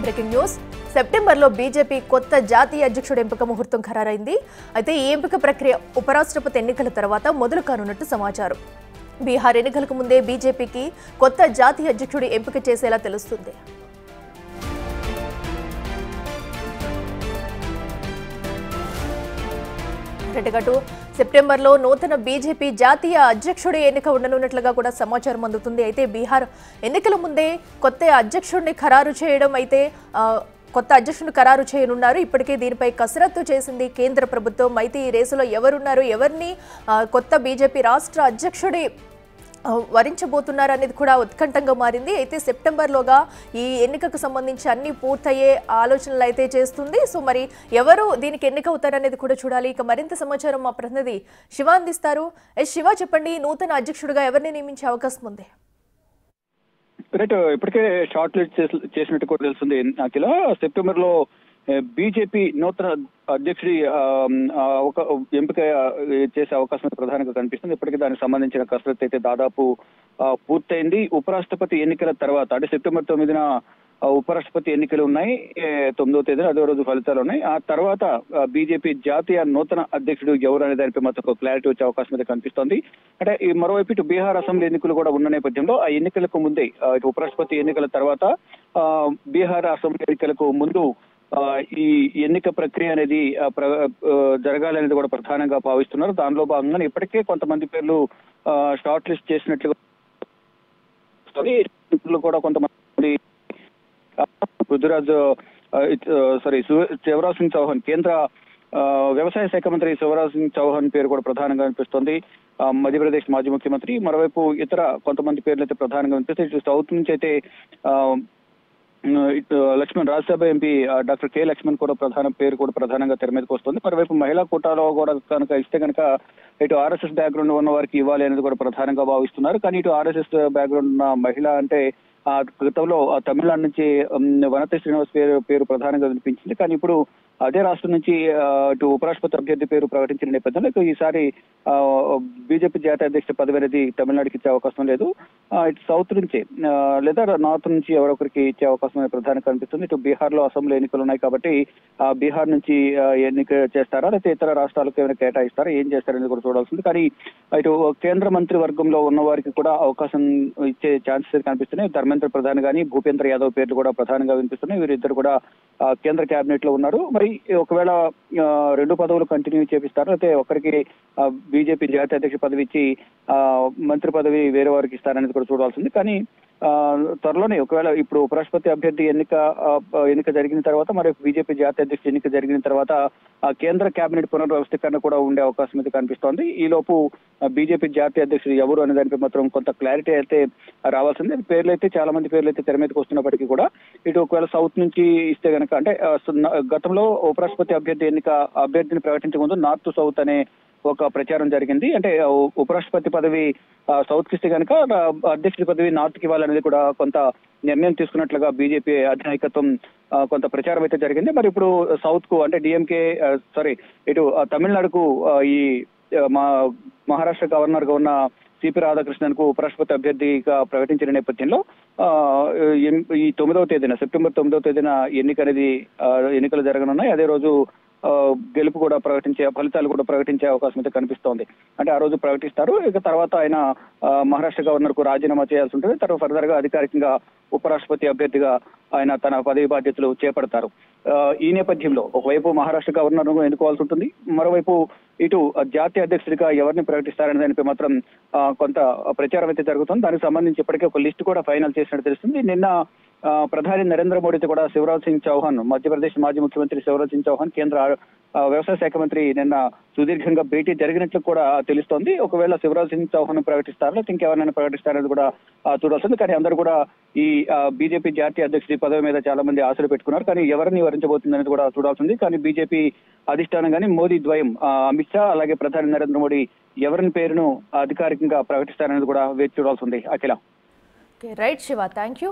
Breaking news సెప్టెంబర్లో BJP కొత్త జాతీయ అధ్యక్షుడి ఎంపిక ముహూర్తం ఖరారైంది. అయితే ఈ ఎంపిక ప్రక్రియ ఉపరాష్ట్రపతి ఎన్నికల తర్వాత మొదలు కానున్నట్టు సమాచారం. బీహార్ ఎన్నికలకు ముందే బీజేపీకి కొత్త జాతీయ అధ్యక్షుడి ఎంపిక చేసేలా తెలుస్తుంది. రెండుగంటూ సెప్టెంబర్లో నూతన బీజేపీ జాతీయ అధ్యక్షుడి ఎన్నిక ఉండనున్నట్లుగా కూడా సమాచారం అందుతుంది. అయితే బీహార్ ఎన్నికల ముందే కొత్త అధ్యక్షుడిని ఖరారు చేయడం కొత్త అధ్యక్షుడిని ఖరారు చేయనున్నారు. ఇప్పటికే దీనిపై కసరత్తు చేసింది కేంద్ర ప్రభుత్వం. అయితే ఈ రేసులో ఎవరున్నారు, ఎవరిని కొత్త బీజేపీ రాష్ట్ర అధ్యక్షుడి వరించబోతున్నారు అనేది కూడా ఉత్కంఠంగా మారింది. అయితే సెప్టెంబర్లోగా ఈ ఎన్నికకు సంబంధించి అన్ని పూర్తయ్యే ఆలోచనలు అయితే చేస్తుంది. సో మరి ఎవరు దీనికి ఎన్నికవుతారనేది కూడా చూడాలి. ఇక మరింత సమాచారం మా ప్రతినిధి శివ అందిస్తారు. శివ, చెప్పండి, నూతన అధ్యక్షుడిగా ఎవరిని నియమించే అవకాశం ఉంది? ఇప్పటికే షార్ట్ లిస్ట్ చేసినట్టు కూడా తెలుస్తుంది. అఖిల, సెప్టెంబర్ లో బీజేపీ నూతన అధ్యక్షుడి ఎంపిక చేసే అవకాశం ప్రధానంగా కనిపిస్తుంది. ఇప్పటికే దానికి సంబంధించిన కసరత్తు అయితే దాదాపు పూర్తయింది. ఉపరాష్ట్రపతి ఎన్నికల తర్వాత అంటే సెప్టెంబర్ 9న ఉపరాష్ట్రపతి ఎన్నికలు ఉన్నాయి, 9వ తేదీన అదే రోజు ఫలితాలు ఉన్నాయి. ఆ తర్వాత బీజేపీ జాతీయ నూతన అధ్యక్షుడు ఎవరు అనే దానిపై మాత్రం ఒక క్లారిటీ వచ్చే అవకాశం అయితే కనిపిస్తోంది. అంటే ఈ మరోవైపు ఇటు బీహార్ అసెంబ్లీ ఎన్నికలు కూడా ఉన్న నేపథ్యంలో ఆ ఎన్నికలకు ముందే ఇటు ఉపరాష్ట్రపతి ఎన్నికల తర్వాత బీహార్ అసెంబ్లీ ఎన్నికలకు ముందు ఈ ఎన్నిక ప్రక్రియ అనేది జరగాలనేది కూడా ప్రధానంగా భావిస్తున్నారు. దానిలో భాగంగా ఇప్పటికే కొంతమంది పేర్లు షార్ట్ లిస్ట్ చేసినట్లుగా కూడా కొంతమంది శివరాజ్ సింగ్ చౌహాన్, కేంద్ర వ్యవసాయ శాఖ మంత్రి శివరాజ్ సింగ్ చౌహాన్ పేరు కూడా ప్రధానంగా అనిపిస్తుంది. మధ్యప్రదేశ్ మాజీ ముఖ్యమంత్రి. మరోవైపు ఇతర కొంతమంది పేర్లు అయితే ప్రధానంగా అనిపిస్తాయి. ఇటు సౌత్ నుంచి అయితే Laxman, Rajya Sabha MP doctor K Laxman కూడా పేరు కూడా ప్రధానంగా తెర మీదకి వస్తుంది. మరోవైపు మహిళా కోటాలో కూడా కనుక ఇస్తే కనుక ఇటు ఆర్ఎస్ఎస్ బ్యాక్గ్రౌండ్ ఉన్న వారికి ఇవ్వాలి అనేది కూడా ప్రధానంగా భావిస్తున్నారు. కానీ ఇటు ఆర్ఎస్ఎస్ బ్యాక్గ్రౌండ్ ఉన్న మహిళ అంటే గతంలో తమిళనాడు నుంచి వనతి శ్రీనివాస్ పేరు ప్రధానంగా వినిపించింది. కానీ ఇప్పుడు అదే రాష్ట్రం నుంచి ఇటు ఉపరాష్ట్రపతి అభ్యర్థి పేరు ప్రకటించిన నేపథ్యంలో ఈసారి బీజేపీ జాతీయ అధ్యక్ష పదవి అనేది తమిళనాడుకి ఇచ్చే అవకాశం లేదు. ఇటు సౌత్ నుంచి లేదా నార్త్ నుంచి ఎవరొకరికి ఇచ్చే అవకాశం ప్రధానంగా కనిపిస్తుంది. ఇటు బీహార్ లో అసెంబ్లీ ఎన్నికలు ఉన్నాయి కాబట్టి బీహార్ నుంచి ఎన్నిక చేస్తారా లేకపోతే ఇతర రాష్ట్రాలకు ఏమైనా కేటాయిస్తారా, ఏం చేస్తారనేది కూడా చూడాల్సింది. కానీ ఇటు కేంద్ర మంత్రి వర్గంలో ఉన్న వారికి కూడా అవకాశం ఇచ్చే ఛాన్సెస్ కనిపిస్తున్నాయి. ధర్మేంద్ర ప్రధాన్ గానీ భూపేంద్ర యాదవ్ పేర్లు కూడా ప్రధానంగా వినిపిస్తున్నాయి. వీరిద్దరు కూడా కేంద్ర కేబినెట్ లో ఉన్నారు. మరి ఒకవేళ రెండు పదవులు కంటిన్యూ చేపిస్తారు అయితే ఒకరికి బీజేపీ జాతీయ అధ్యక్ష పదవి ఇచ్చి మంత్రి పదవి వేరే వారికి ఇస్తారనేది కూడా చూడాల్సింది. కానీ త్వరలోనే ఒకవేళ ఇప్పుడు ఉపరాష్ట్రపతి అభ్యర్థి ఎన్నిక జరిగిన తర్వాత మరి బీజేపీ జాతీయ అధ్యక్ష ఎన్నిక జరిగిన తర్వాత కేంద్ర కేబినెట్ పునర్వ్యవస్థీకరణ కూడా ఉండే అవకాశం అయితే కనిపిస్తోంది. ఈ లోపు బీజేపీ జాతీయ అధ్యక్షుడు ఎవరు అనే దానిపై మాత్రం కొంత క్లారిటీ అయితే రావాల్సింది. పేర్లు అయితే చాలా మంది పేర్లు అయితే తెర మీదకి వస్తున్నప్పటికీ కూడా ఇటు ఒకవేళ సౌత్ నుంచి ఇస్తే కనుక అంటే గతంలో ఉపరాష్ట్రపతి అభ్యర్థిని ప్రకటించే ముందు నార్త్ సౌత్ అనే ఒక ప్రచారం జరిగింది. అంటే ఉపరాష్ట్రపతి పదవి సౌత్ కి ఇస్తే కనుక అధ్యక్షుడి పదవి నార్త్ కి ఇవ్వాలనేది కూడా కొంత నిర్ణయం తీసుకున్నట్లుగా బీజేపీ అధినాయకత్వం కొంత ప్రచారం అయితే జరిగింది. మరి ఇప్పుడు సౌత్ కు అంటే ఇటు తమిళనాడుకు ఈ మహారాష్ట్ర గవర్నర్ గా ఉన్న సిపి రాధాకృష్ణన్ కు ఉపరాష్ట్రపతి అభ్యర్థిగా ప్రకటించిన నేపథ్యంలో ఈ 9వ తేదీన సెప్టెంబర్ 9వ తేదీన ఎన్నికలు జరగనున్నాయి. అదే రోజు గెలుపు కూడా ఫలితాలు కూడా ప్రకటించే అవకాశం అయితే కనిపిస్తోంది. అంటే ఆ రోజు ప్రకటిస్తారు. ఇక తర్వాత ఆయన మహారాష్ట్ర గవర్నర్ కు రాజీనామా చేయాల్సి ఉంటుంది. తర్వాత ఫర్దర్ గా అధికారికంగా ఉపరాష్ట్రపతి అభ్యర్థిగా ఆయన తన పదవి బాధ్యతలు చేపడతారు. ఈ నేపథ్యంలో ఒకవైపు మహారాష్ట్ర గవర్నర్ ను ఎన్నుకోవాల్సి ఉంటుంది. మరోవైపు ఇటు జాతీయ అధ్యక్షుడిగా ఎవరిని ప్రకటిస్తారనే దానిపై మాత్రం కొంత ప్రచారం అయితే జరుగుతుంది. దానికి సంబంధించి ఇప్పటికే ఒక లిస్టు కూడా ఫైనల్ చేసినట్టు తెలుస్తుంది. నిన్న ప్రధాని నరేంద్ర మోడీతో కూడా శివరాజ్ సింగ్ చౌహాన్, మధ్యప్రదేశ్ మాజీ ముఖ్యమంత్రి శివరాజ్ సింగ్ చౌహాన్, కేంద్ర వ్యవసాయ శాఖ మంత్రి నిన్న సుదీర్ఘంగా భేటీ జరిగినట్లు కూడా తెలుస్తోంది. ఒకవేళ శివరాజ్ సింగ్ చౌహాన్ ప్రకటిస్తారా లేకపోతే ఇంకెవరైనా ప్రకటిస్తారనేది కూడా చూడాల్సింది. కానీ అందరూ కూడా ఈ బీజేపీ జాతీయ అధ్యక్షుడి పదవి మీద చాలా మంది ఆశలు పెట్టుకున్నారు. కానీ ఎవరిని వరించబోతుంది అనేది కూడా చూడాల్సింది. కానీ బీజేపీ అధిష్టానం కానీ మోదీ ద్వయం అమిత్ షా అలాగే ప్రధాని నరేంద్ర మోడీ ఎవరిని పేరును అధికారికంగా ప్రకటిస్తారనేది కూడా వేచి చూడాల్సింది. Akhila. Right Shiva, thank you.